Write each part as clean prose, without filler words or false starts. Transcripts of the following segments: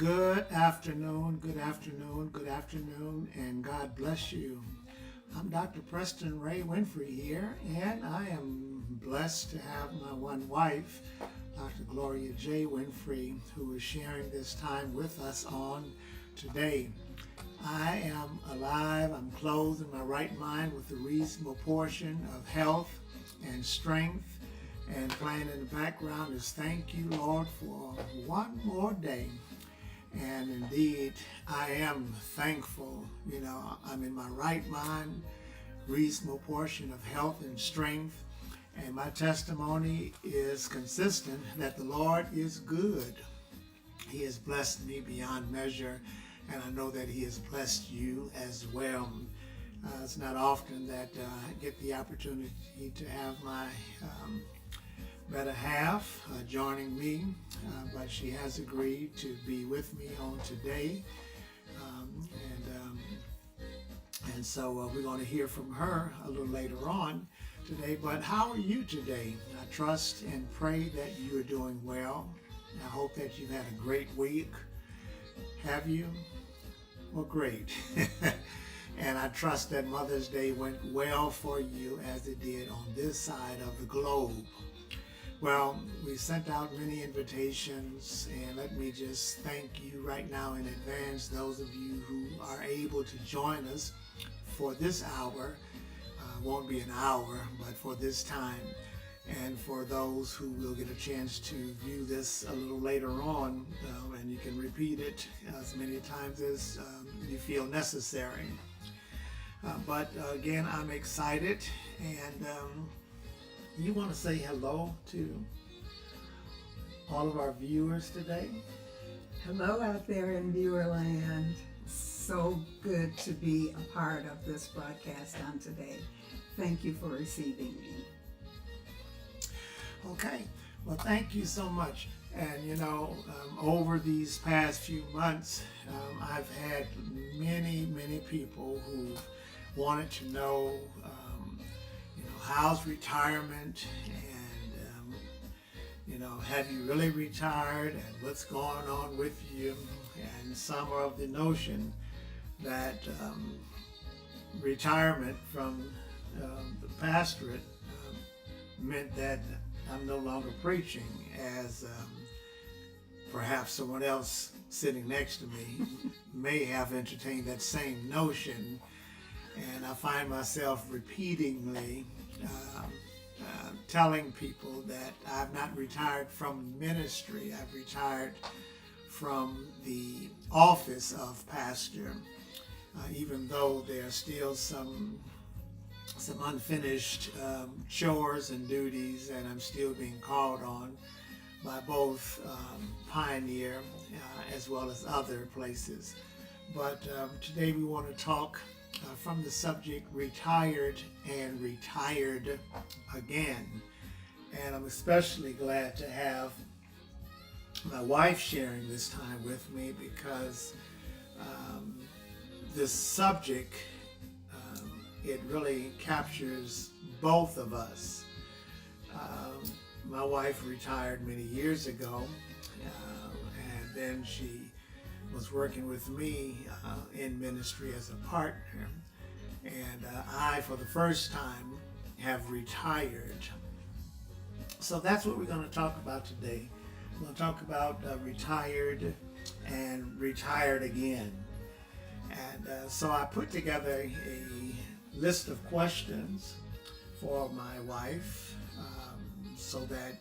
Good afternoon, good afternoon, good afternoon, and God bless you. I'm Dr. Preston Ray Winfrey here, and I am blessed to have my one wife, Dr. Gloria J. Winfrey, who is sharing this time with us on today. I am alive, I'm clothed in my right mind with a reasonable portion of health and strength, and playing in the background is "Thank You, Lord, for one more day." And indeed, I am thankful. I'm in my right mind, reasonable portion of health and strength. And my testimony is consistent that the Lord is good. He has blessed me beyond measure, and I know that He has blessed you as well. It's not often that I get the opportunity to have my better half joining me, but she has agreed to be with me on today, and so we're going to hear from her a little later on today. But how are you today? I trust and pray that you are doing well. I hope that you've had a great week. Have you? Well, great. And I trust that Mother's Day went well for you as it did on this side of the globe. Well, we sent out many invitations, and let me just thank you right now in advance, those of you who are able to join us for this hour. Won't be an hour, but for this time. And for those who will get a chance to view this a little later on, and you can repeat it as many times as you feel necessary. But again, I'm excited, and you want to say hello to all of our viewers today? Hello out there in viewerland. So good to be a part of this broadcast on today. Thank you for receiving me. Okay, well, thank you so much. And over these past few months, I've had many people who wanted to know how's retirement, and have you really retired, and what's going on with you? And some are of the notion that retirement from the pastorate meant that I'm no longer preaching, as perhaps someone else sitting next to me may have entertained that same notion. And I find myself repeatedly telling people that I've not retired from ministry. I've retired from the office of pastor, even though there are still some unfinished chores and duties, and I'm still being called on by both Pioneer as well as other places. But today we want to talk from the subject retired and retired again. And I'm especially glad to have my wife sharing this time with me, because this subject, it really captures both of us. My wife retired many years ago, and then she was working with me in ministry as a partner, and I, for the first time, have retired. So that's what we're going to talk about today. We're going to talk about retired and retired again. And so I put together a list of questions for my wife, so that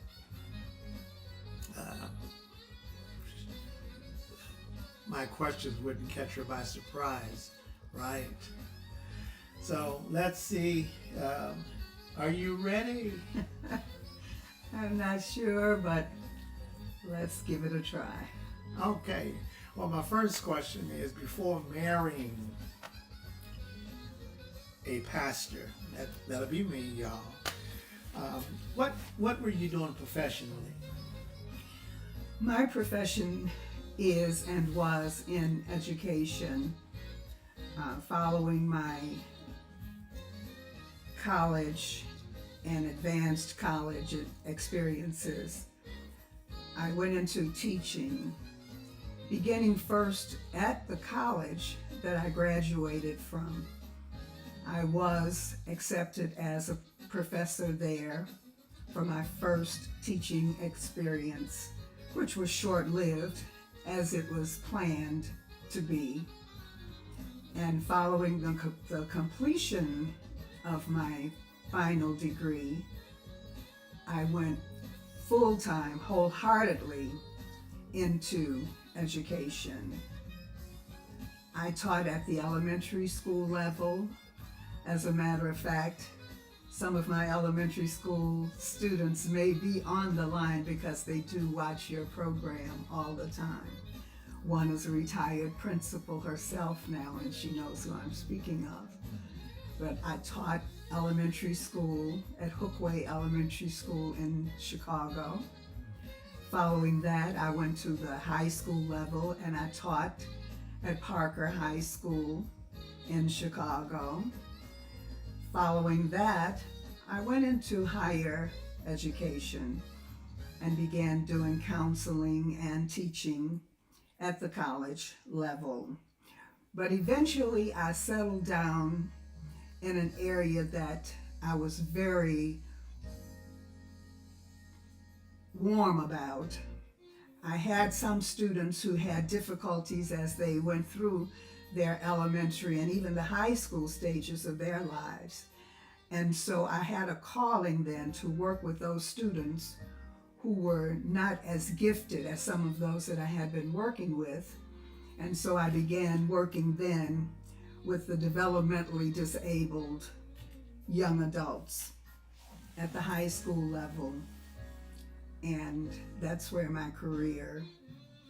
my questions wouldn't catch her by surprise, right? So let's see. Are you ready? I'm not sure, but let's give it a try. Okay. Well, my first question is, before marrying a pastor, that'll be me, y'all, what were you doing professionally? My profession is and was in education. Following my college and advanced college experiences, I went into teaching beginning first at the college that I graduated from. I was accepted as a professor there for my first teaching experience, which was short-lived as it was planned to be. And following the completion of my final degree, I went full-time, wholeheartedly into education. I taught at the elementary school level. As a matter of fact, some of my elementary school students may be on the line because they do watch your program all the time. One is a retired principal herself now, and she knows who I'm speaking of. But I taught elementary school at Hookway Elementary School in Chicago. Following that, I went to the high school level and I taught at Parker High School in Chicago. Following that, I went into higher education and began doing counseling and teaching at the college level. But eventually I settled down in an area that I was very warm about. I had some students who had difficulties as they went through their elementary and even the high school stages of their lives. And so I had a calling then to work with those students who were not as gifted as some of those that I had been working with. And so I began working then with the developmentally disabled young adults at the high school level. And that's where my career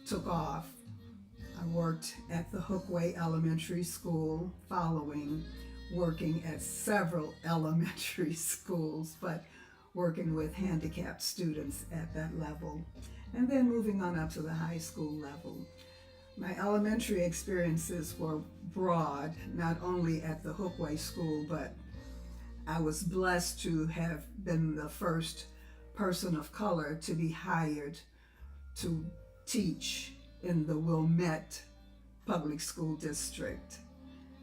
took off. I worked at the Hookway Elementary School, following working at several elementary schools, but working with handicapped students at that level, and then moving on up to the high school level. My elementary experiences were broad, not only at the Hookway School, but I was blessed to have been the first person of color to be hired to teach in the Wilmette Public School District.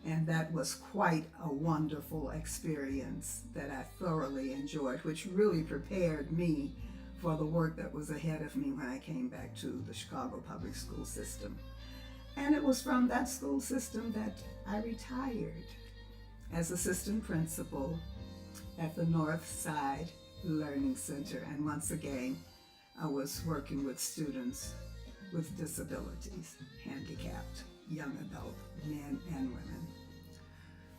And that was quite a wonderful experience that I thoroughly enjoyed, which really prepared me for the work that was ahead of me when I came back to the Chicago public school system. And it was from that school system that I retired as assistant principal at the North Side Learning Center. And once again, I was working with students with disabilities, handicapped, young adult, men and women.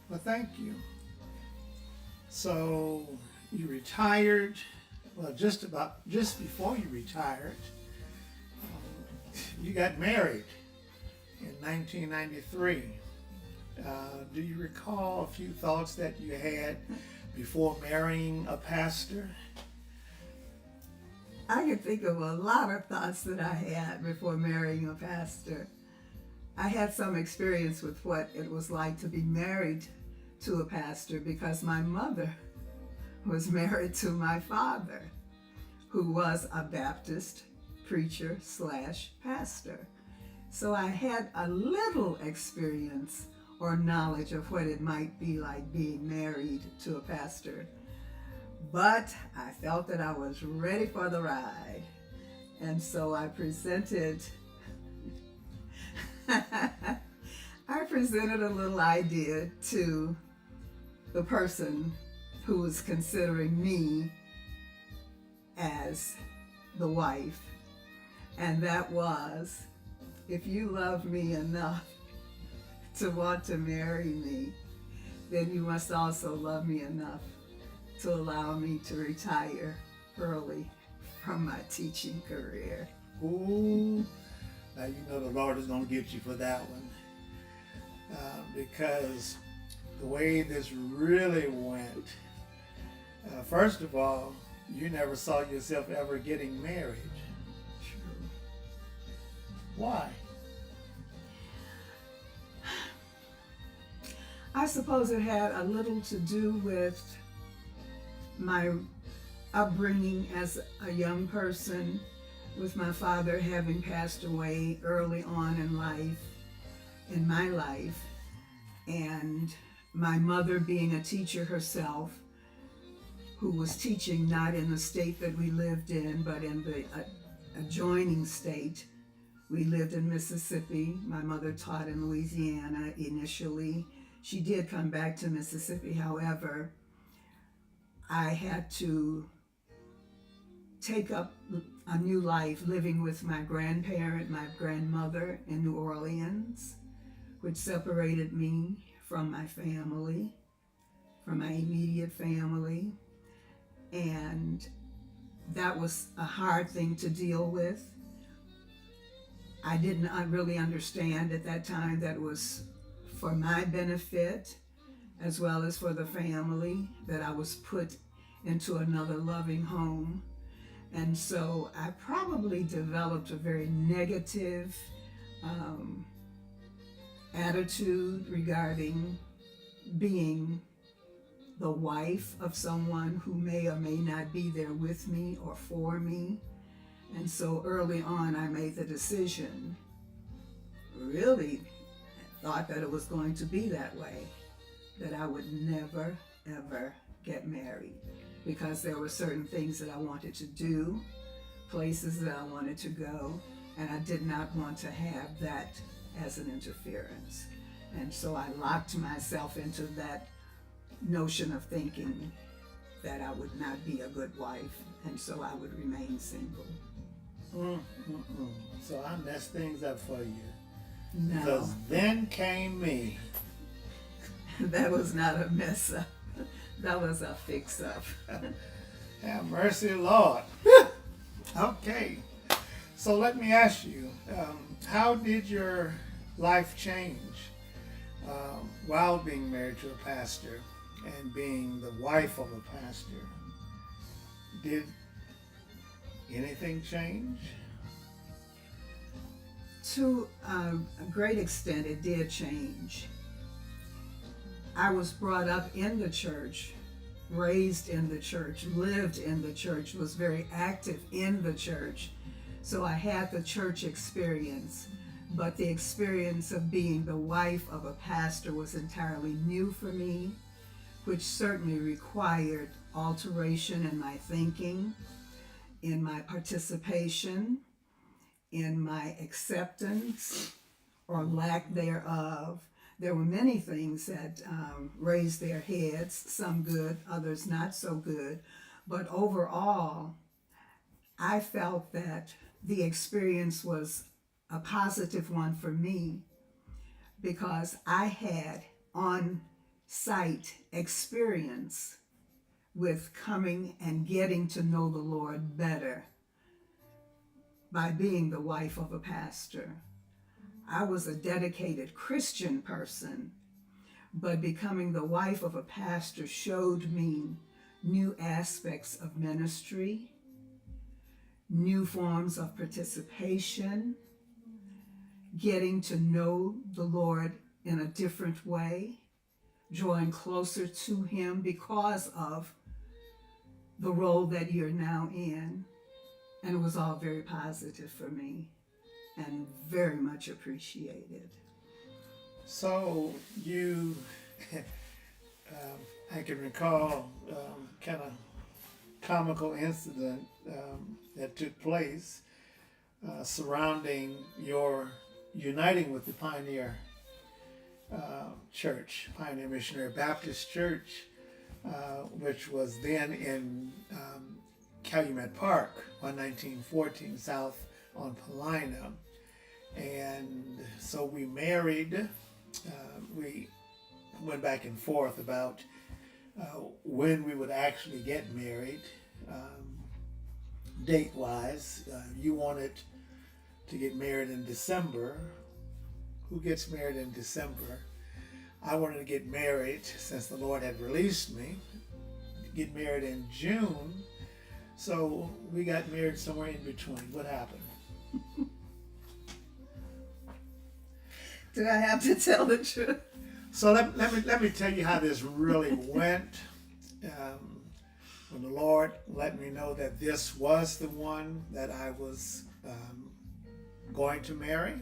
Well, thank you. So you retired, well, just before you retired, you got married in 1993. Do you recall a few thoughts that you had before marrying a pastor? I can think of a lot of thoughts that I had before marrying a pastor. I had some experience with what it was like to be married to a pastor because my mother was married to my father, who was a Baptist preacher / pastor. So I had a little experience or knowledge of what it might be like being married to a pastor. But I felt that I was ready for the ride. And so I presented a little idea to the person who was considering me as the wife. And that was, if you love me enough to want to marry me, then you must also love me enough to allow me to retire early from my teaching career. Ooh, now you know the Lord is going to get you for that one. Because the way this really went, first of all, you never saw yourself ever getting married. True. Why? I suppose it had a little to do with my upbringing as a young person. with my father having passed away early on in my life, and my mother being a teacher herself, who was teaching not in the state that we lived in, but in the adjoining state. We lived in Mississippi. My mother taught in Louisiana initially. She did come back to Mississippi. However, I had to take up a new life living with my grandmother in New Orleans, which separated me from my family, from my immediate family. And that was a hard thing to deal with. I did not really understand at that time that it was for my benefit as well as for the family that I was put into another loving home. And so I probably developed a very negative attitude regarding being the wife of someone who may or may not be there with me or for me. And so early on, I made the decision, really thought that it was going to be that way, that I would never, ever get married, because there were certain things that I wanted to do, places that I wanted to go, and I did not want to have that as an interference. And so I locked myself into that notion of thinking that I would not be a good wife, and so I would remain single. So I messed things up for you. No, Because then came me. that was not a mess up. That was a fix up. Have mercy, Lord. Okay. So let me ask you, how did your life change while being married to a pastor and being the wife of a pastor? Did anything change? To a great extent, it did change. I was brought up in the church, raised in the church, lived in the church, was very active in the church. So I had the church experience, but the experience of being the wife of a pastor was entirely new for me, which certainly required alteration in my thinking, in my participation, in my acceptance or lack thereof. There were many things that raised their heads, some good, others not so good. But overall, I felt that the experience was a positive one for me, because I had on-site experience with coming and getting to know the Lord better by being the wife of a pastor. I was a dedicated Christian person, but becoming the wife of a pastor showed me new aspects of ministry, new forms of participation, getting to know the Lord in a different way, drawing closer to Him because of the role that you're now in. And it was all very positive for me and very much appreciated. So you, I can recall kind of comical incident that took place surrounding your uniting with the Pioneer Church, Pioneer Missionary Baptist Church, which was then in Calumet Park, 1914 South on Paulina. And so we married. We went back and forth about when we would actually get married, date-wise. You wanted to get married in December. Who gets married in December? I wanted to get married, since the Lord had released me, get married in June. So we got married somewhere in between. What happened? Did I have to tell the truth? So let me tell you how this really went. when the Lord let me know that this was the one that I was going to marry,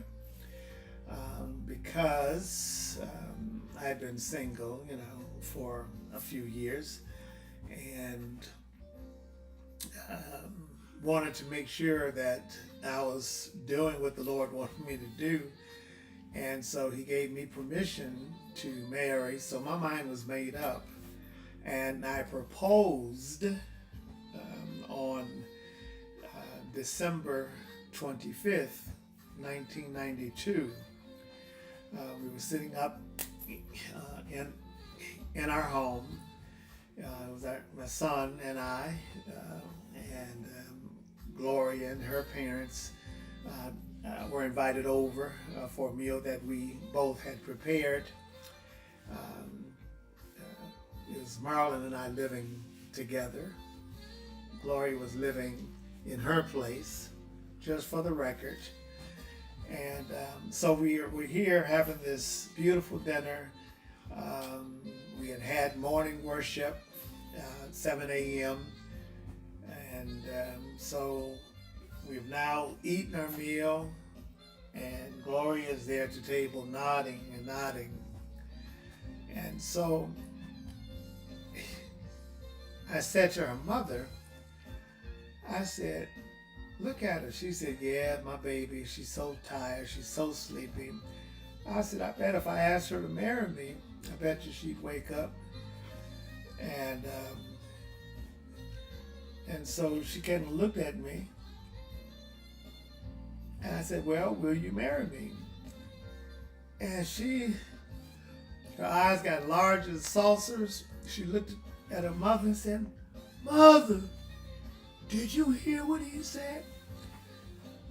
because I had been single, for a few years, and wanted to make sure that I was doing what the Lord wanted me to do. And so he gave me permission to marry. So my mind was made up. And I proposed on December 25th, 1992. We were sitting up in our home. It was my son and I, and Gloria and her parents were invited over for a meal that we both had prepared. It was Marlon and I living together. Gloria was living in her place, just for the record. And so we're here having this beautiful dinner. We had morning worship at 7 a.m. And so we've now eaten our meal, and Gloria is there at the table nodding and nodding. And so I said to her mother, I said, look at her. She said, yeah, my baby, she's so tired, she's so sleepy. I said, I bet if I asked her to marry me, I bet you she'd wake up. And so she kind of looked at me, and I said, well, will you marry me? And her eyes got large as saucers. She looked at her mother and said, Mother, did you hear what he said?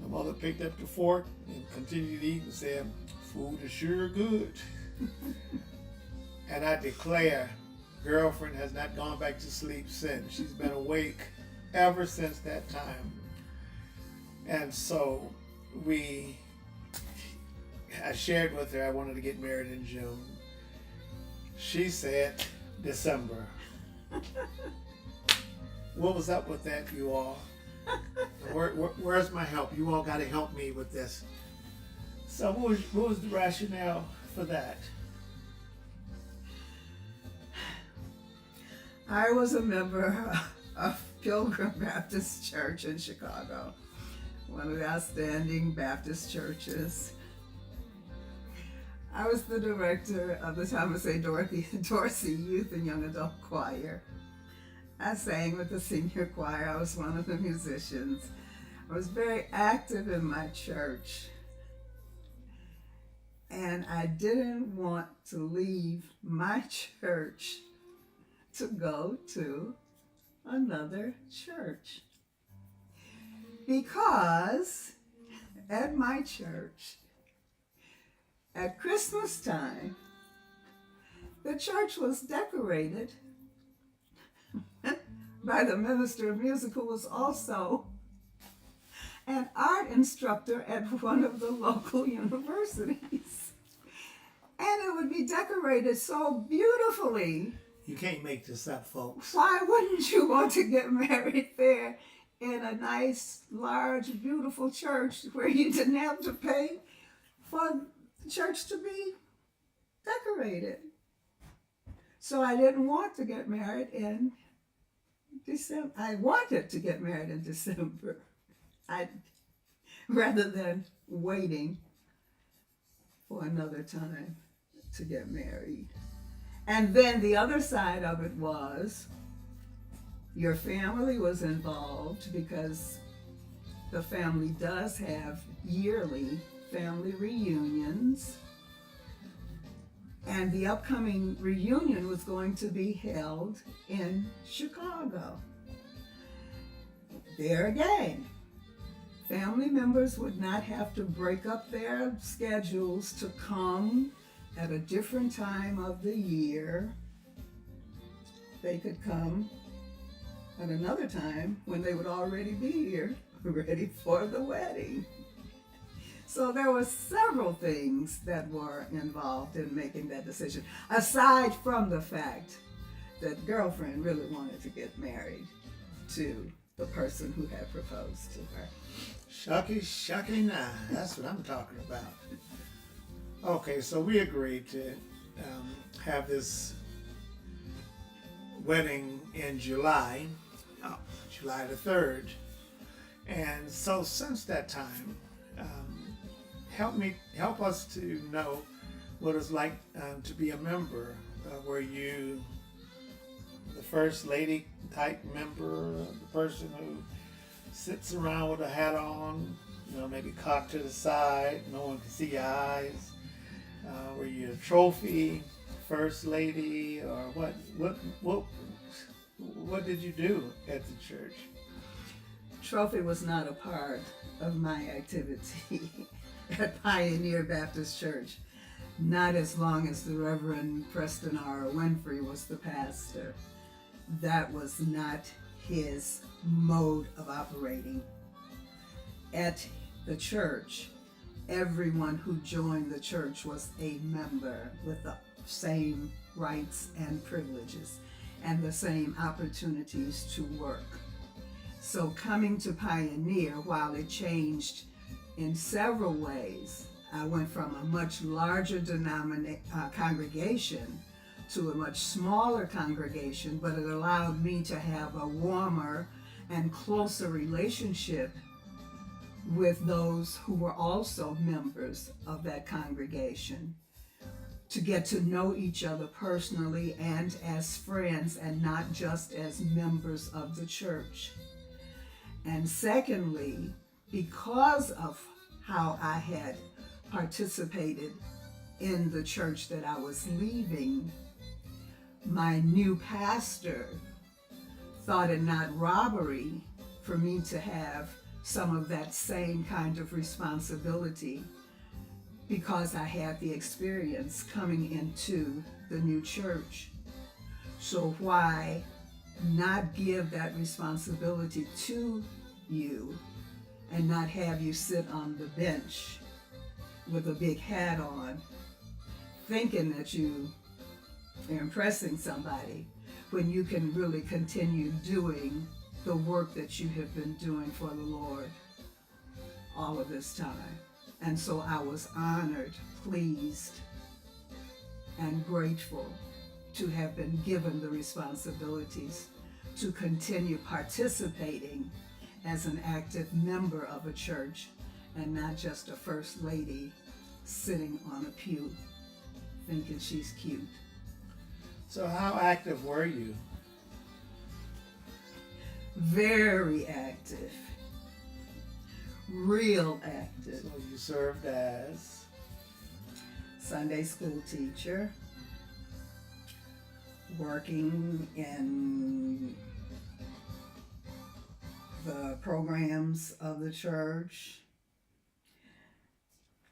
My mother picked up the fork and continued to eat and said, food is sure good. And I declare, girlfriend has not gone back to sleep since. She's been awake ever since that time. And so I shared with her I wanted to get married in June. She said December. What was up with that, you all? Where's my help? You all got to help me with this. So what was the rationale for that? I was a member of Pilgrim Baptist Church in Chicago, one of the outstanding Baptist churches. I was the director of the Thomas A. Dorsey Youth and Young Adult Choir. I sang with the senior choir. I was one of the musicians. I was very active in my church. And I didn't want to leave my church to go to another church. Because at my church, at Christmas time, the church was decorated by the minister of music, who was also an art instructor at one of the local universities. And it would be decorated so beautifully. You can't make this up, folks. Why wouldn't you want to get married there in a nice, large, beautiful church where you didn't have to pay for the church to be decorated? So I didn't want to get married in December. I wanted to get married in December, rather than waiting for another time to get married. And then the other side of it was your family was involved, because the family does have yearly family reunions. And the upcoming reunion was going to be held in Chicago. There again, family members would not have to break up their schedules to come at a different time of the year. They could come at another time when they would already be here, ready for the wedding. So there were several things that were involved in making that decision, aside from the fact that girlfriend really wanted to get married to the person who had proposed to her. Shucky nah. That's what I'm talking about. Okay, so we agreed to have this wedding in July, July the 3rd. And so since that time, help us to know what it's like to be a member. Were you the first lady type member, the person who sits around with a hat on, maybe cocked to the side, no one can see your eyes? Were you a trophy first lady, or what did you do at the church? Trophy was not a part of my activity at Pioneer Baptist Church, not as long as the Reverend Preston or Winfrey was the pastor. That was not his mode of operating. At the church, everyone who joined the church was a member with the same rights and privileges and the same opportunities to work. So coming to Pioneer, while it changed in several ways, I went from a much larger congregation to a much smaller congregation, but it allowed me to have a warmer and closer relationship with those who were also members of that congregation, to get to know each other personally and as friends and not just as members of the church. And secondly, because of how I had participated in the church that I was leaving, my new pastor thought it not robbery for me to have some of that same kind of responsibility, because I had the experience coming into the new church. So why not give that responsibility to you and not have you sit on the bench with a big hat on, thinking that you are impressing somebody, when you can really continue doing the work that you have been doing for the Lord all of this time. And so I was honored, pleased, and grateful to have been given the responsibilities to continue participating as an active member of a church and not just a first lady sitting on a pew thinking she's cute. So how active were you? Very active. Real active. So you served as? Sunday school teacher, working in the programs of the church,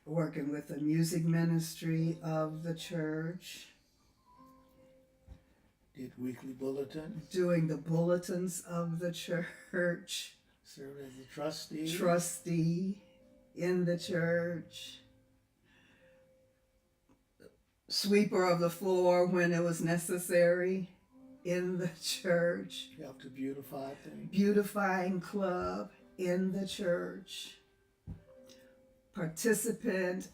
working with the music ministry of the church, Did weekly bulletin? doing the bulletins of the church, Served as a trustee? trustee in the church, sweeper of the floor when it was necessary in the church, Helped to beautify things? beautifying club in the church, participant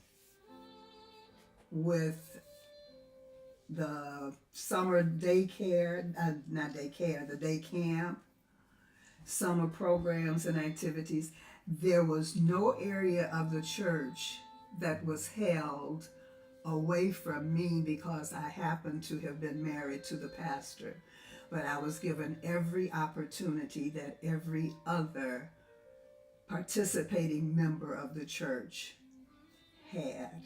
with the summer daycare, the day camp, summer programs and activities. There was no area of the church that was held away from me because I happened to have been married to the pastor. But I was given every opportunity that every other participating member of the church had.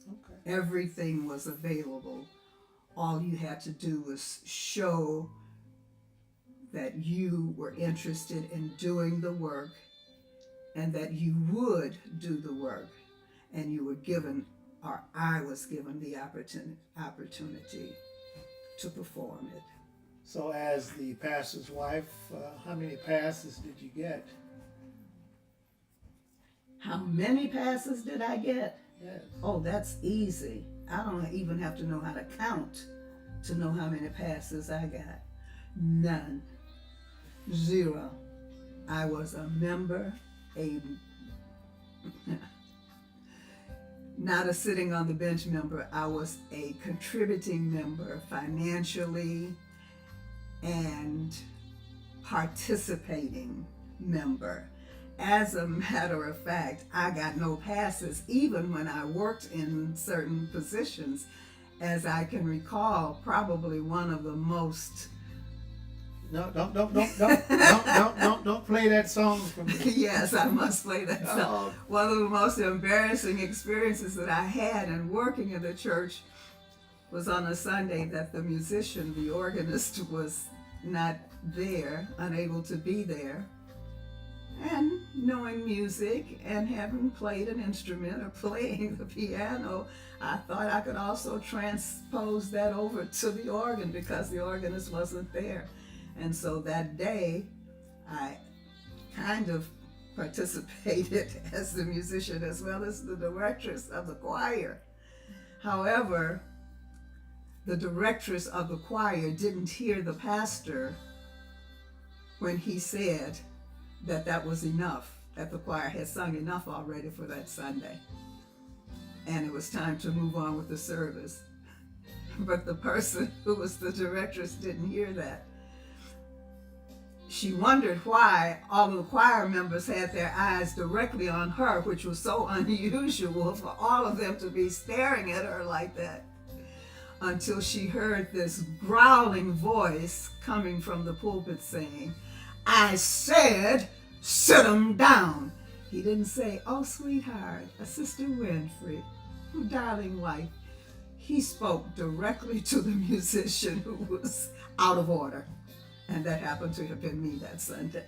Okay. Everything was available. All you had to do was show that you were interested in doing the work and that you would do the work, and you were given, or I was given, the opportunity to perform it. So as the pastor's wife, how many passes did you get? How many passes did I get? Yes. Oh, that's easy. I don't even have to know how to count to know how many passes I got. None. Zero. I was a member, not a sitting on the bench member. I was a contributing member financially and participating member. As a matter of fact, I got no passes even when I worked in certain positions. As I can recall, probably one of the most No, don't play that song for me. yes, I must play that song. Oh. One of the most embarrassing experiences that I had in working in the church was on a Sunday that the musician, the organist, was not there, unable to be there. And knowing music and having played an instrument or playing the piano, I thought I could also transpose that over to the organ because the organist wasn't there. And so that day, I kind of participated as the musician as well as the directress of the choir. However, the directress of the choir didn't hear the pastor when he said that was enough, that the choir had sung enough already for that Sunday. And it was time to move on with the service. But the person who was the directress didn't hear that. She wondered why all of the choir members had their eyes directly on her, which was so unusual for all of them to be staring at her like that, until she heard this growling voice coming from the pulpit saying, "I said, sit 'em down." He didn't say, "Oh, sweetheart, Sister Winfrey, darling wife." He spoke directly to the musician who was out of order. And that happened to have been me that Sunday.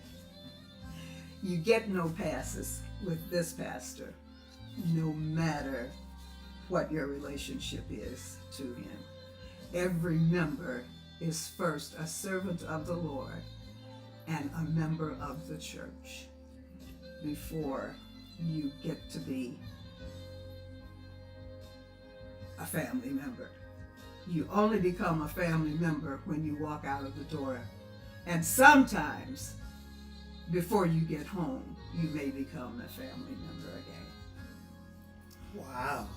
You get no passes with this pastor, no matter what your relationship is to him. Every member is first a servant of the Lord and a member of the church before you get to be a family member. You only become a family member when you walk out of the door. And sometimes, before you get home, you may become a family member again. Wow.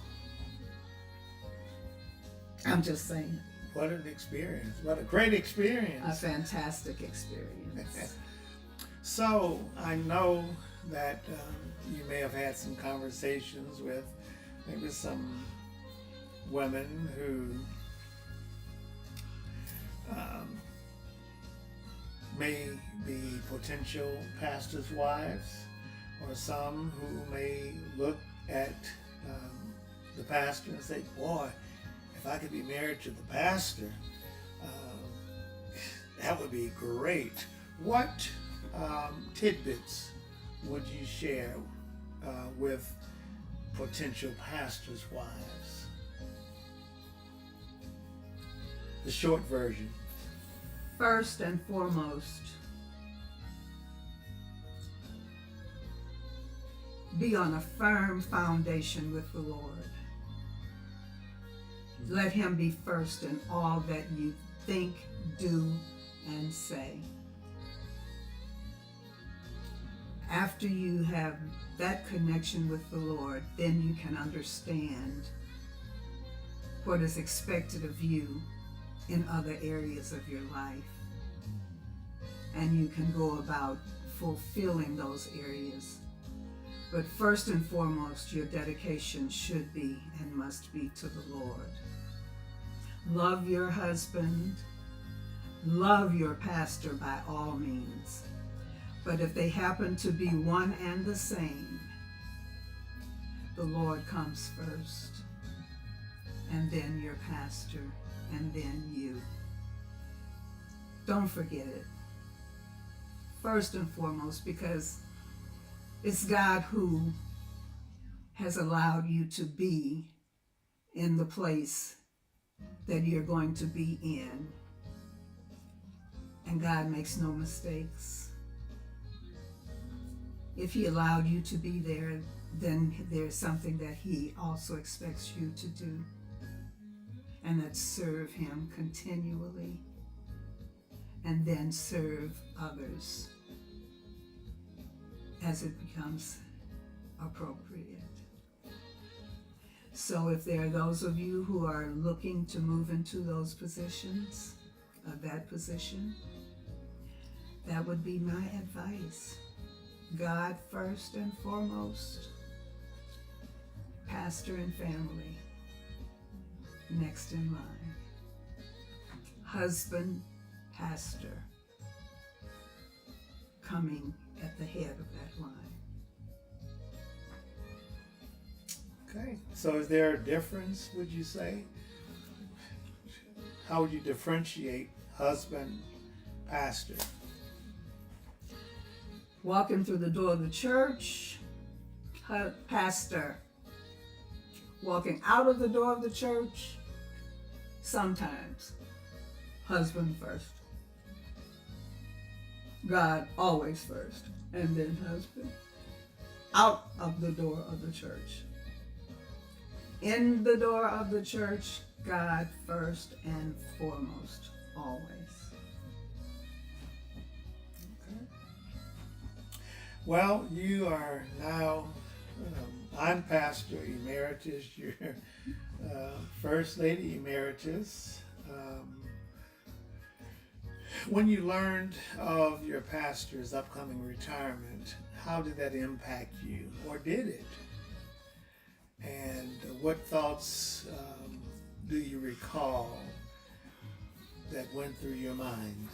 I'm just saying. What an experience. What a great experience. A fantastic experience. So, I know that you may have had some conversations with maybe some women who may be potential pastors' wives, or some who may look at the pastor and say, boy, if I could be married to the pastor, that would be great. What tidbits would you share with potential pastors' wives? The short version. First and foremost, be on a firm foundation with the Lord. Let him be first in all that you think, do, and say. After you have that connection with the Lord, then you can understand what is expected of you in other areas of your life. And you can go about fulfilling those areas. But first and foremost, your dedication should be and must be to the Lord. Love your husband. Love your pastor by all means. But if they happen to be one and the same, the Lord comes first, and then your pastor, and then you. Don't forget it. First and foremost, because it's God who has allowed you to be in the place that you're going to be in. And God makes no mistakes. If he allowed you to be there, then there's something that he also expects you to do. and that serve him continually, and then serve others as it becomes appropriate. So if there are those of you who are looking to move into those positions, that position, that would be my advice. God first and foremost, pastor and family next in line. Husband, pastor, coming at the head of that line. Okay, so is there a difference, would you say? How would you differentiate husband, pastor? Walking through the door of the church, pastor. Walking out of the door of the church, sometimes husband first. God always first, and then husband. Out of the door of the church. In the door of the church, God first and foremost, always. Okay. Well, you are now, I'm Pastor Emeritus, you're First Lady Emeritus. When you learned of your pastor's upcoming retirement, how did that impact you, or did it? And what thoughts do you recall that went through your mind?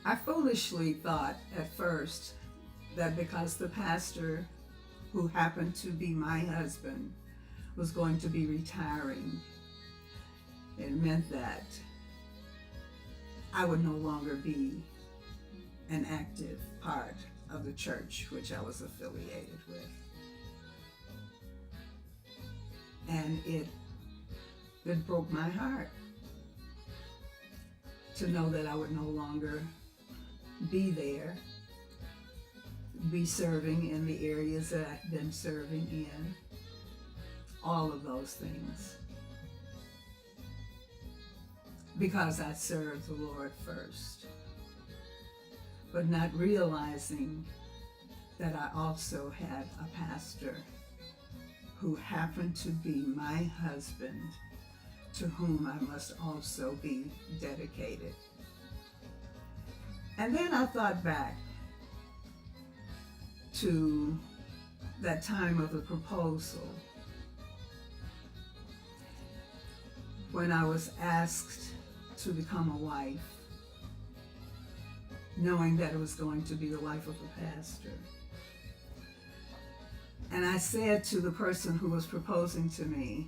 I foolishly thought at first that because the pastor, who happened to be my husband, was going to be retiring, it meant that I would no longer be an active part of the church which I was affiliated with. And it broke my heart to know that I would no longer be there, be serving in the areas that I've been serving in, all of those things. Because I served the Lord first, but not realizing that I also had a pastor who happened to be my husband, to whom I must also be dedicated. And then I thought back to that time of the proposal, when I was asked to become a wife, knowing that it was going to be the wife of a pastor. And I said to the person who was proposing to me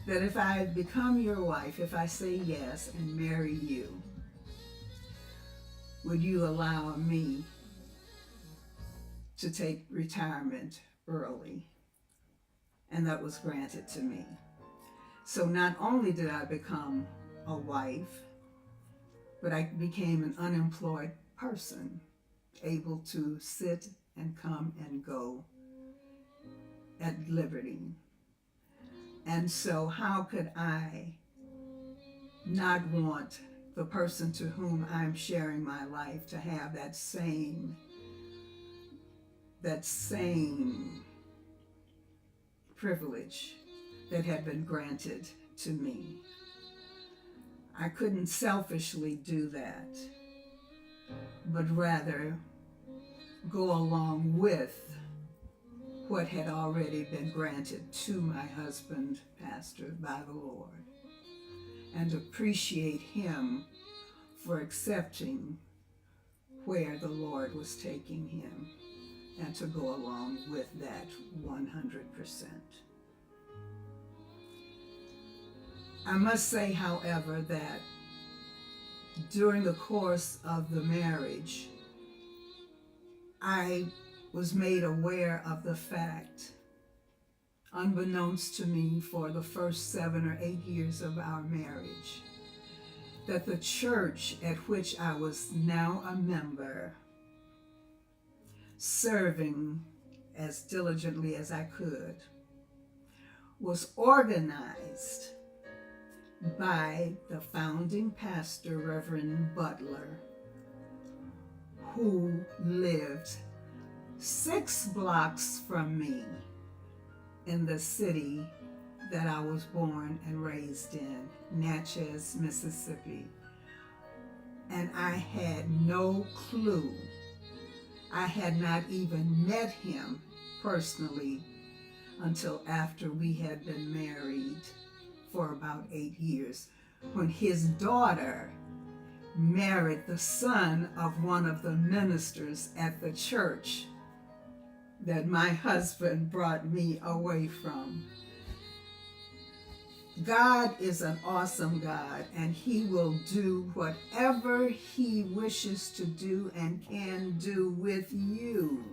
that if I become your wife, if I say yes and marry you, would you allow me to take retirement early? And that was granted to me. So not only did I become a wife, but I became an unemployed person, able to sit and come and go at liberty. And so how could I not want the person to whom I'm sharing my life to have that same privilege that had been granted to me? I couldn't selfishly do that, but rather go along with what had already been granted to my husband, pastor, by the Lord, and appreciate him for accepting where the Lord was taking him, and to go along with that 100%. I must say, however, that during the course of the marriage, I was made aware of the fact, unbeknownst to me for the first 7 or 8 years of our marriage, that the church at which I was now a member, serving as diligently as I could, was organized by the founding pastor, Reverend Butler, who lived 6 blocks from me in the city that I was born and raised in, Natchez, Mississippi. And I had no clue. I had not even met him personally until after we had been married for about 8 years, when his daughter married the son of one of the ministers at the church that my husband brought me away from. God is an awesome God, and he will do whatever he wishes to do and can do with you.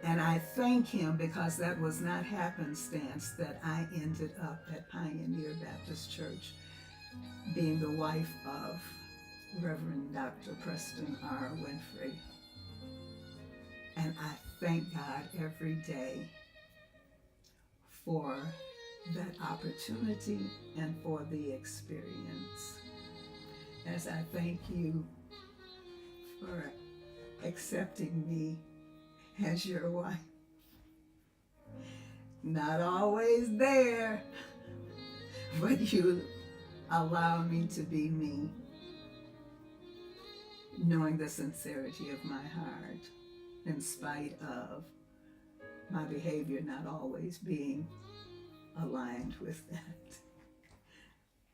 And I thank him, because that was not happenstance that I ended up at Pioneer Baptist Church, being the wife of Reverend Dr. Preston R. Winfrey. And I thank God every day for that opportunity and for the experience. As I thank you for accepting me as your wife. Not always there, but you allow me to be me, knowing the sincerity of my heart, in spite of my behavior not always being aligned with that.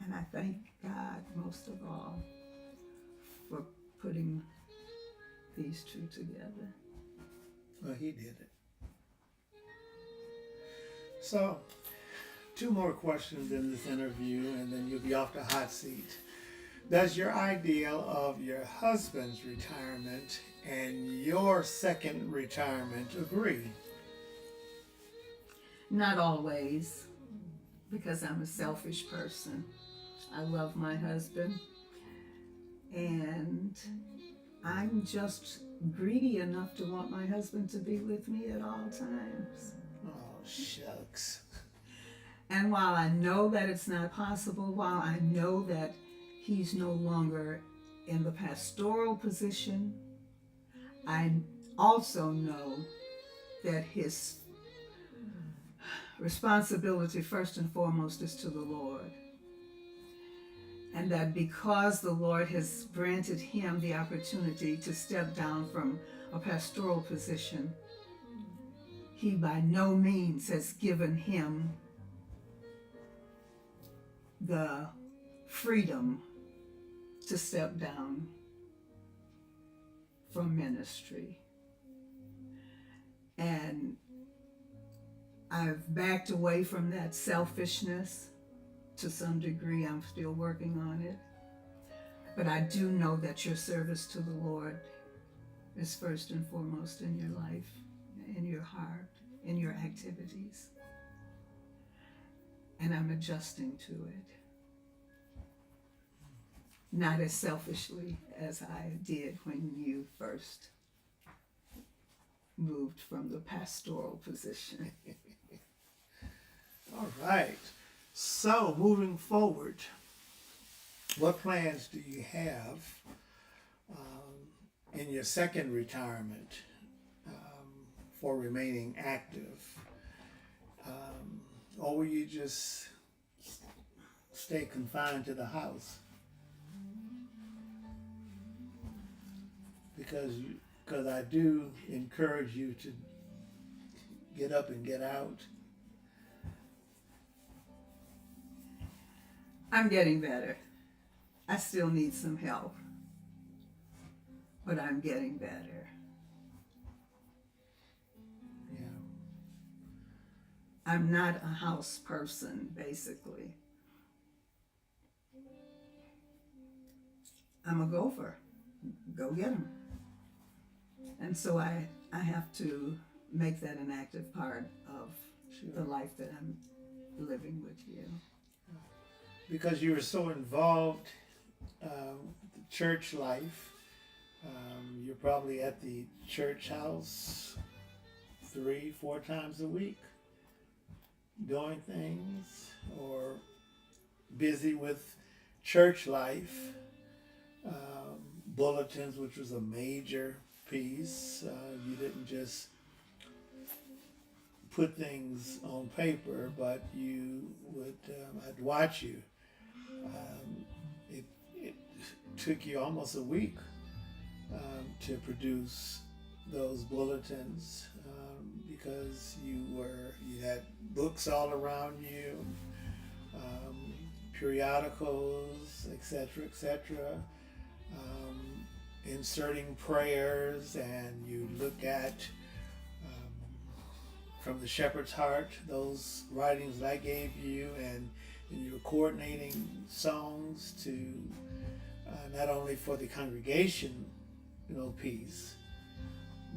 And I thank God most of all for putting these two together. Well, he did it. So, 2 more questions in this interview, and then you'll be off the hot seat. Does your ideal of your husband's retirement and your second retirement agree? Not always, because I'm a selfish person. I love my husband, and I'm just greedy enough to want my husband to be with me at all times. Oh, shucks. And while I know that it's not possible, while I know that he's no longer in the pastoral position, I also know that his responsibility first and foremost is to the Lord. And that because the Lord has granted him the opportunity to step down from a pastoral position, he by no means has given him the freedom to step down from ministry. And I've backed away from that selfishness to some degree. I'm still working on it. But I do know that your service to the Lord is first and foremost in your life, in your heart, in your activities. And I'm adjusting to it. Not as selfishly as I did when you first moved from the pastoral position. All right. So, moving forward, what plans do you have in your second retirement for remaining active? Or will you just stay confined to the house? Because I do encourage you to get up and get out. I'm getting better. I still need some help, but I'm getting better. Yeah. I'm not a house person, basically. I'm a gopher. Go get 'em. And so I have to make that an active part of the life that I'm living with you. Because you were so involved with the church life, you're probably at the church house 3-4 times a week. doing things or busy with church life. Bulletins, which was a major piece. You didn't just put things on paper, but you would, I'd watch you. It took you almost a week to produce those bulletins because you had books all around you, periodicals, etc., inserting prayers, and you look at from the shepherd's heart those writings that I gave you, and you were coordinating songs to not only for the congregation, piece,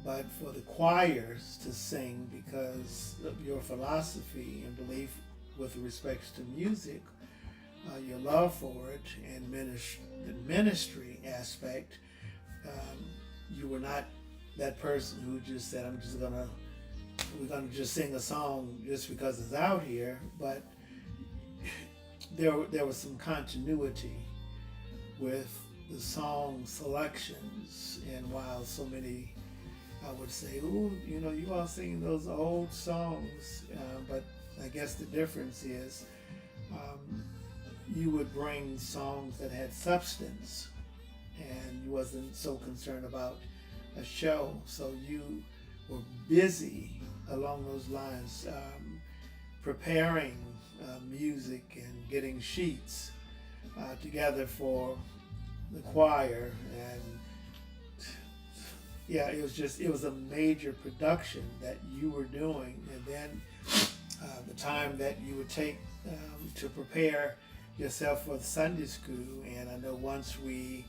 but for the choirs to sing because of your philosophy and belief with respect to music, your love for it, and the ministry aspect. You were not that person who just said, we're gonna just sing a song just because it's out here, but there was some continuity with the song selections. And while so many, I would say, you all singing those old songs, but I guess the difference is you would bring songs that had substance, and you wasn't so concerned about a show. So you were busy along those lines, preparing music and getting sheets together for the choir. And yeah, it was a major production that you were doing. And then the time that you would take to prepare yourself for the Sunday school. And I know once we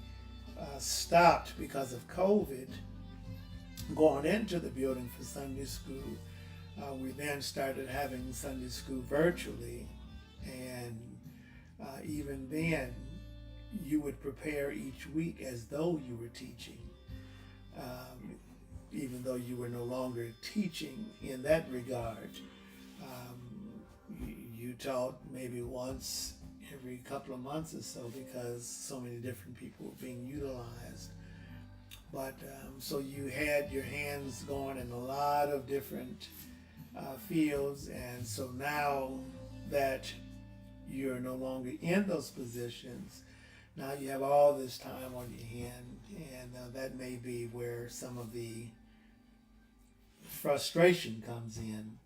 stopped because of COVID going into the building for Sunday school, we then started having Sunday school virtually. And even then, you would prepare each week as though you were teaching, even though you were no longer teaching in that regard. You taught maybe once every couple of months or so because so many different people were being utilized. But so you had your hands going in a lot of different fields. And so now that you're no longer in those positions, now you have all this time on your hand, and that may be where some of the frustration comes in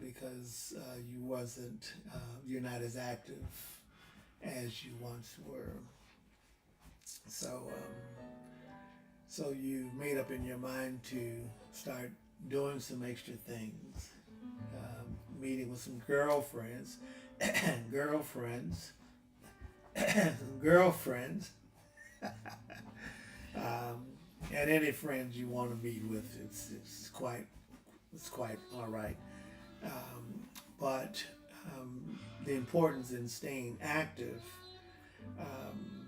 because you're not as active as you once were. So you made up in your mind to start doing some extra things, meeting with some girlfriends, and any friends you want to meet with. It's quite all right. But the importance in staying active.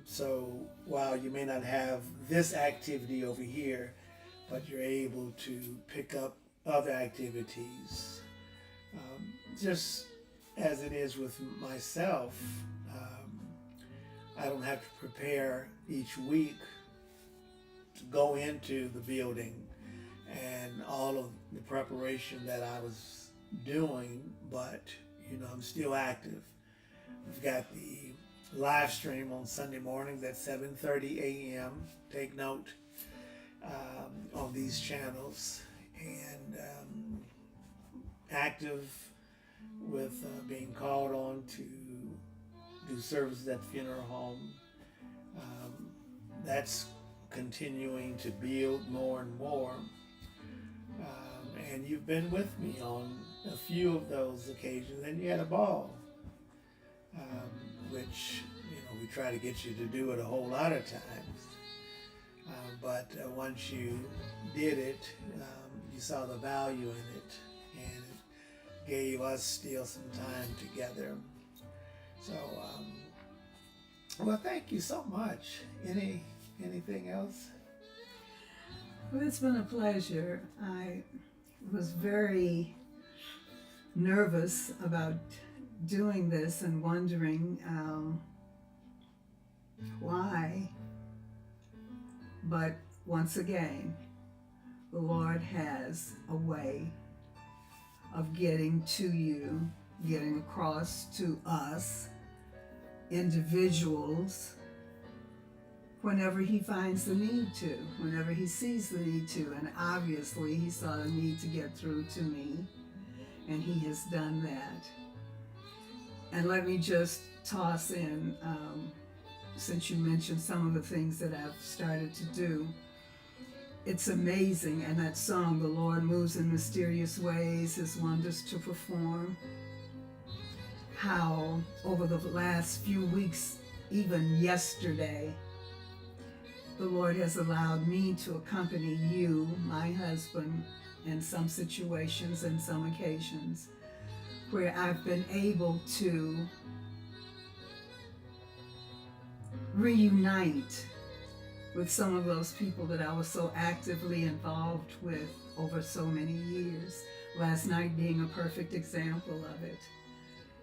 So while you may not have this activity over here, but you're able to pick up other activities. Just as it is with myself, I don't have to prepare each week to go into the building and all of the preparation that I was doing, but I'm still active. We've got the live stream on Sunday mornings at 7:30 a.m. Take note on these channels, and active with being called on to do services at the funeral home. That's continuing to build more and more. And you've been with me on a few of those occasions, and you had a ball, which we try to get you to do it a whole lot of times. But once you did it, you saw the value in it, and it gave us still some time together. So, well, thank you so much. Anything else? Well, it's been a pleasure. I was very nervous about doing this and wondering why. But once again, the Lord has a way of getting to you, getting across to us, individuals, whenever he finds the need to, whenever he sees the need to. And obviously he saw the need to get through to me, and he has done that. And let me just toss in, since you mentioned some of the things that I've started to do, it's amazing. And that song, "The Lord Moves in Mysterious Ways, His Wonders to Perform," how over the last few weeks, even yesterday, the Lord has allowed me to accompany you, my husband, in some situations and some occasions where I've been able to reunite with some of those people that I was so actively involved with over so many years. Last night being a perfect example of it.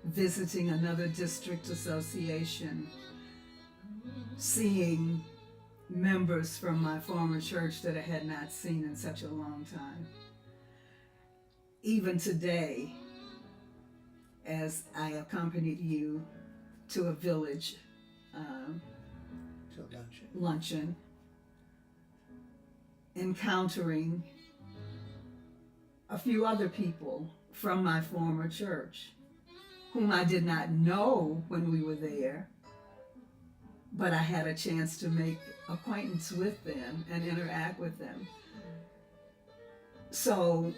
Visiting another district association, seeing members from my former church that I had not seen in such a long time. Even today, as I accompanied you to a village luncheon, encountering a few other people from my former church whom I did not know when we were there, but I had a chance to make acquaintance with them and interact with them. So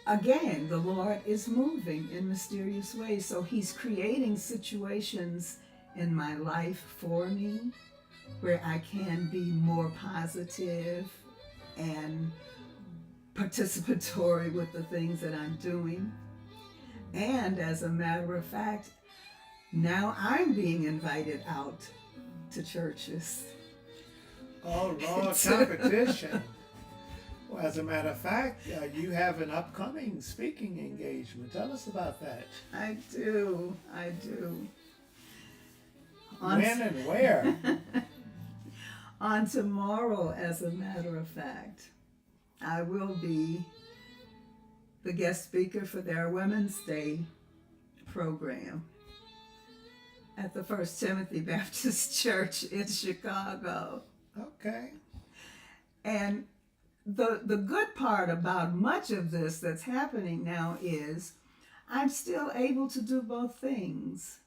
again, the Lord is moving in mysterious ways. So he's creating situations in my life for me where I can be more positive and participatory with the things that I'm doing. And as a matter of fact, now I'm being invited out to churches. Oh, Lord, competition. Well, as a matter of fact, you have an upcoming speaking engagement. Tell us about that. I do. When and where? On tomorrow, as a matter of fact, I will be the guest speaker for their Women's Day program at the First Timothy Baptist Church in Chicago. Okay. And the good part about much of this that's happening now is I'm still able to do both things.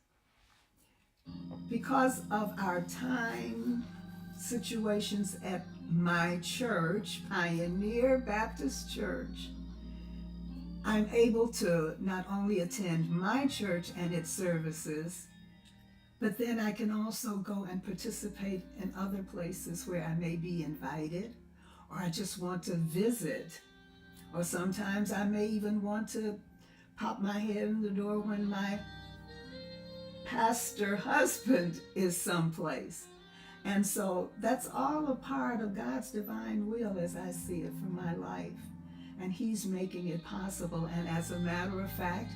Because of our time situations at my church, Pioneer Baptist Church, I'm able to not only attend my church and its services, but then I can also go and participate in other places where I may be invited, or I just want to visit, or sometimes I may even want to pop my head in the door when my pastor husband is someplace. And so that's all a part of God's divine will as I see it for my life. And he's making it possible. And as a matter of fact,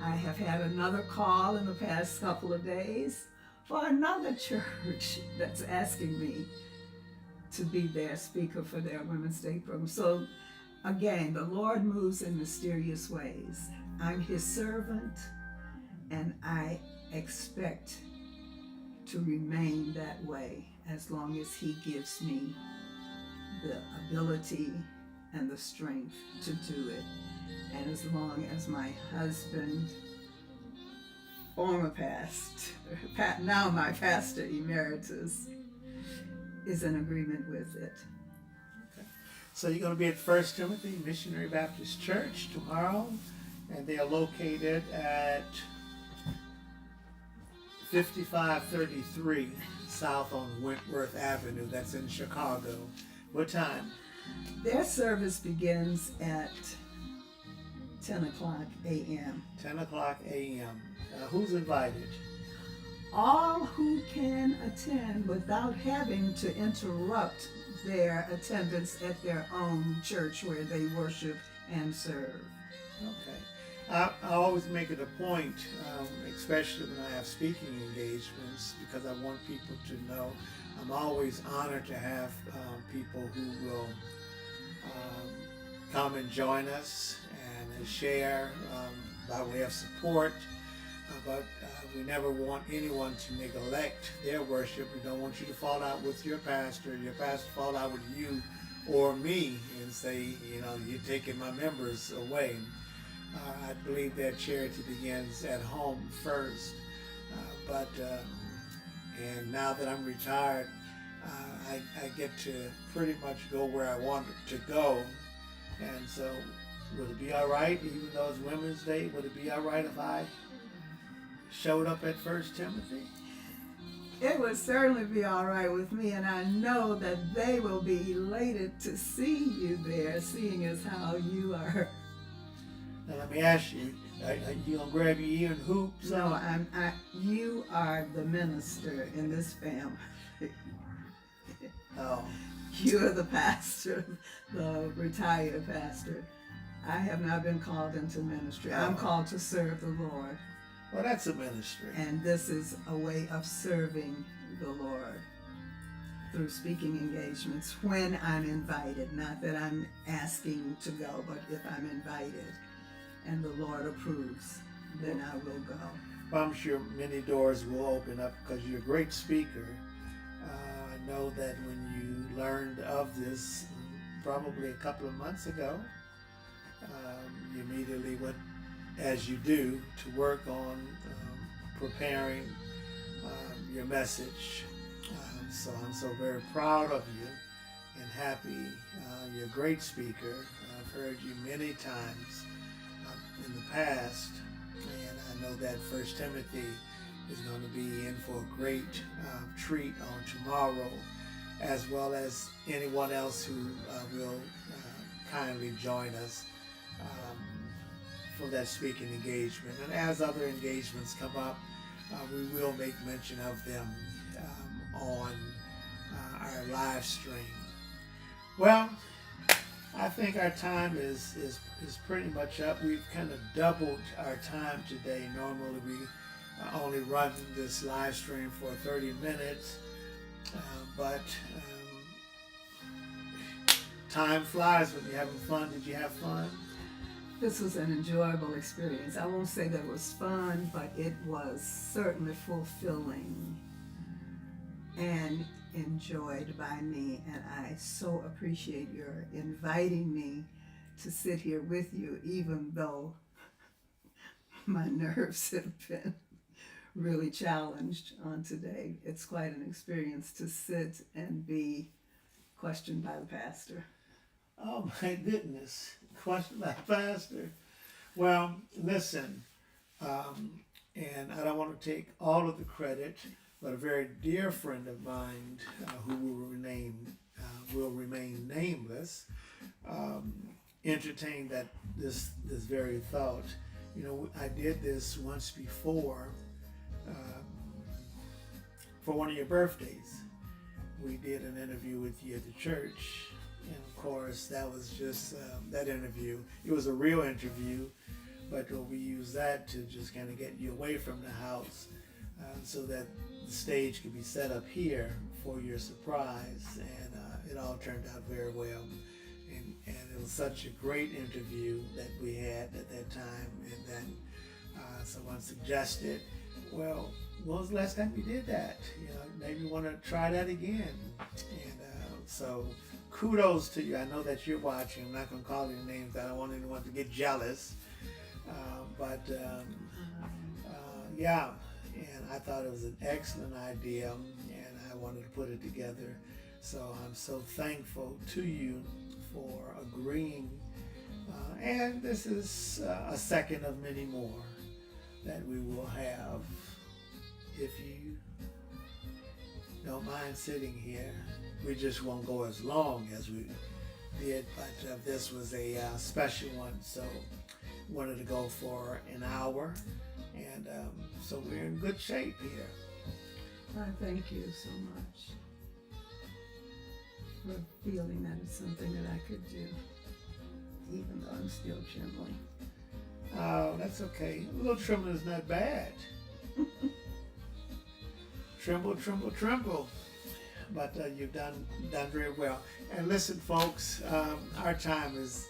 I have had another call in the past couple of days for another church that's asking me to be their speaker for their Women's Day program. So again, the Lord moves in mysterious ways. I'm his servant, and I expect to remain that way as long as he gives me the ability and the strength to do it, and as long as my husband, former now my pastor emeritus, is in agreement with it. Okay. So you're going to be at First Timothy Missionary Baptist Church tomorrow, and they are located at 5533 South on Wentworth Avenue. That's in Chicago. What time? Their service begins at 10 o'clock a.m. 10 o'clock a.m. Who's invited? All who can attend without having to interrupt their attendance at their own church where they worship and serve. Okay. I always make it a point, especially when I have speaking engagements, because I want people to know I'm always honored to have people who will come and join us and share by way of support. But we never want anyone to neglect their worship. We don't want you to fall out with your pastor fall out with you or me and say, you know, you're taking my members away. I believe that charity begins at home first. And now that I'm retired, I get to pretty much go where I want to go. And so, would it be all right, even though it's Women's Day, would it be all right if I showed up at First Timothy? It would certainly be all right with me, and I know that they will be elated to see you there, seeing as how you are. Now let me ask you, are you gonna grab your ear and hoop? No, you are the minister in this family. Oh. You are the pastor, the retired pastor. I have not been called into ministry. I'm called to serve the Lord. Well, that's a ministry. And this is a way of serving the Lord through speaking engagements when I'm invited. Not that I'm asking to go, but if I'm invited and the Lord approves, then I will go. Well, I'm sure many doors will open up because you're a great speaker. I know that when you learned of this probably a couple of months ago, you immediately went, as you do, to work on preparing your message. So I'm so very proud of you and happy. You're a great speaker. I've heard you many times in the past, and I know that First Timothy is going to be in for a great treat on tomorrow, as well as anyone else who will kindly join us for that speaking engagement. And as other engagements come up, we will make mention of them on our live stream. Well, I think our time is pretty much up. We've kind of doubled our time today. Normally we only run this live stream for 30 minutes, but time flies when you're having fun. Did you have fun? This was an enjoyable experience. I won't say that it was fun, but it was certainly fulfilling and enjoyed by me. And I so appreciate your inviting me to sit here with you, even though my nerves have been really challenged on today. It's quite an experience to sit and be questioned by the pastor. Oh my goodness, question by pastor. Well, listen, and I don't want to take all of the credit, but a very dear friend of mine who will remain nameless, entertained that this very thought. You know, I did this once before for one of your birthdays. We did an interview with you at the church. And of course, that was just that interview. It was a real interview, but we used that to just kind of get you away from the house so that the stage could be set up here for your surprise. And it all turned out very well. And it was such a great interview that we had at that time. And then someone suggested, well, when was the last time you did that? You know, maybe you want to try that again. And so kudos to you. I know that you're watching. I'm not going to call your names. I don't want anyone to get jealous. Yeah, and I thought it was an excellent idea, and I wanted to put it together. So I'm so thankful to you for agreeing. And this is a second of many more that we will have. If you don't mind sitting here, we just won't go as long as we did, but this was a special one, so wanted to go for an hour, and so we're in good shape here. I thank you so much for feeling that it's something that I could do, even though I'm still trembling. Oh, that's okay. A little trembling is not bad. Tremble, tremble, tremble. But you've done very well. And listen, folks, our time is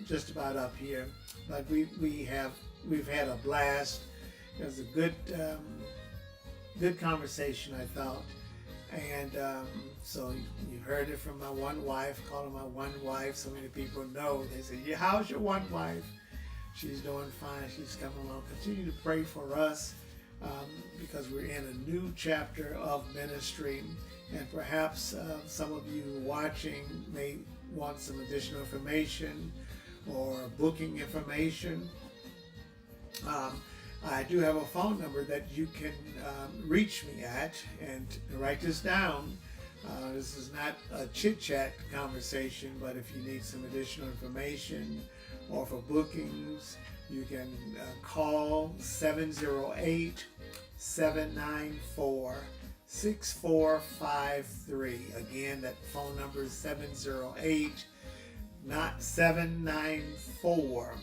just about up here. But we've had a blast. It was a good conversation, I thought. And so you heard it from my one wife, calling my one wife. So many people know. They say, yeah, how's your one wife? She's doing fine. She's coming along. Continue to pray for us because we're in a new chapter of ministry. And perhaps some of you watching may want some additional information or booking information. I do have a phone number that you can reach me at, and write this down. This is not a chit-chat conversation, but if you need some additional information or for bookings, you can call 708-794-6453. Again, that phone number is 708, not 794.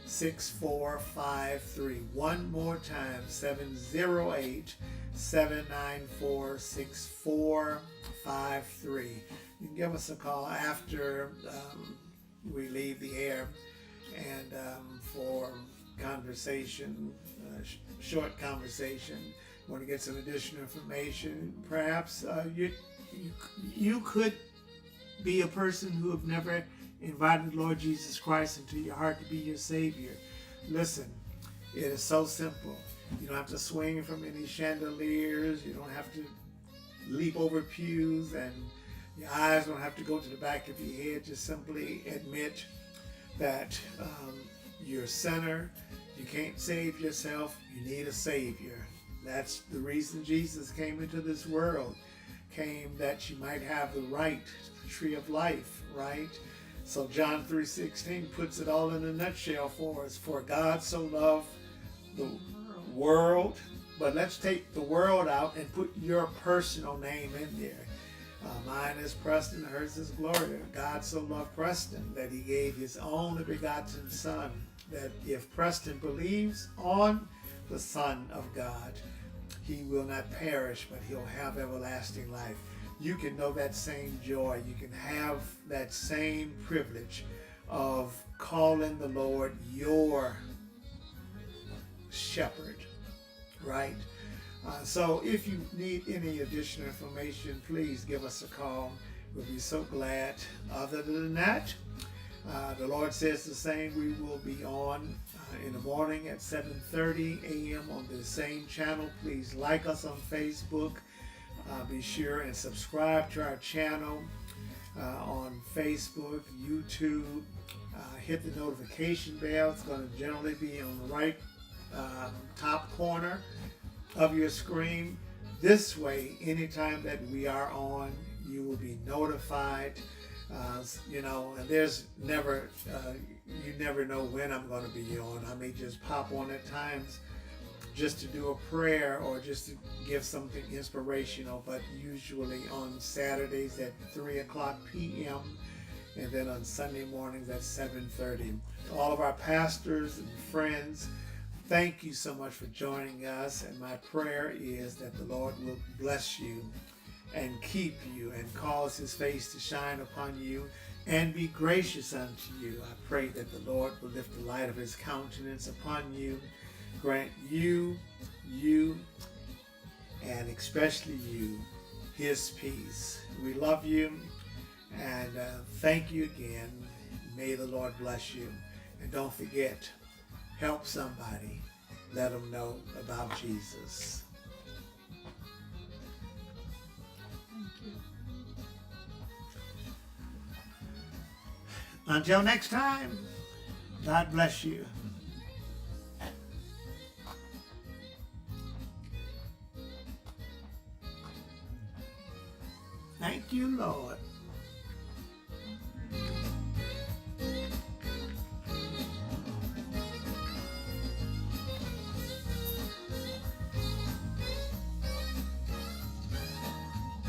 6453. One more time, 708-794-6453. You can give us a call after we leave the air and for conversation, short conversation. Want to get some additional information? Perhaps you could be a person who have never invited the Lord Jesus Christ into your heart to be your Savior. Listen, it is so simple. You don't have to swing from any chandeliers. You don't have to leap over pews, and your eyes don't have to go to the back of your head. Just simply admit that you're a sinner. You can't save yourself. You need a Savior. That's the reason Jesus came into this world. Came that you might have the right to the tree of life, right? So John 3:16 puts it all in a nutshell for us. For God so loved the world, but let's take the world out and put your personal name in there. Mine is Preston, hers is Gloria. God so loved Preston that he gave his only begotten Son, that if Preston believes on the Son of God, he will not perish, but he'll have everlasting life. You can know that same joy. You can have that same privilege of calling the Lord your shepherd, right? So if you need any additional information, please give us a call. We'll be so glad. Other than that, the Lord says the same. We will be on in the morning at 7:30 a.m. on the same channel. Please like us on Facebook. Be sure and subscribe to our channel on Facebook, YouTube. Hit the notification bell. It's going to generally be on the right top corner of your screen. This way, anytime that we are on, you will be notified. And there's never, you never know when I'm going to be on. I may just pop on at times just to do a prayer or just to give something inspirational, but usually on Saturdays at 3:00 p.m. and then on Sunday mornings at 7:30. All of our pastors and friends, thank you so much for joining us, and my prayer is that the Lord will bless you and keep you and cause his face to shine upon you and be gracious unto you. I pray that the Lord will lift the light of his countenance upon you, grant you, and especially you, his peace. We love you, and thank you again. May the Lord bless you. And don't forget, help somebody. Let them know about Jesus. Thank you. Until next time, God bless you. Thank you, Lord.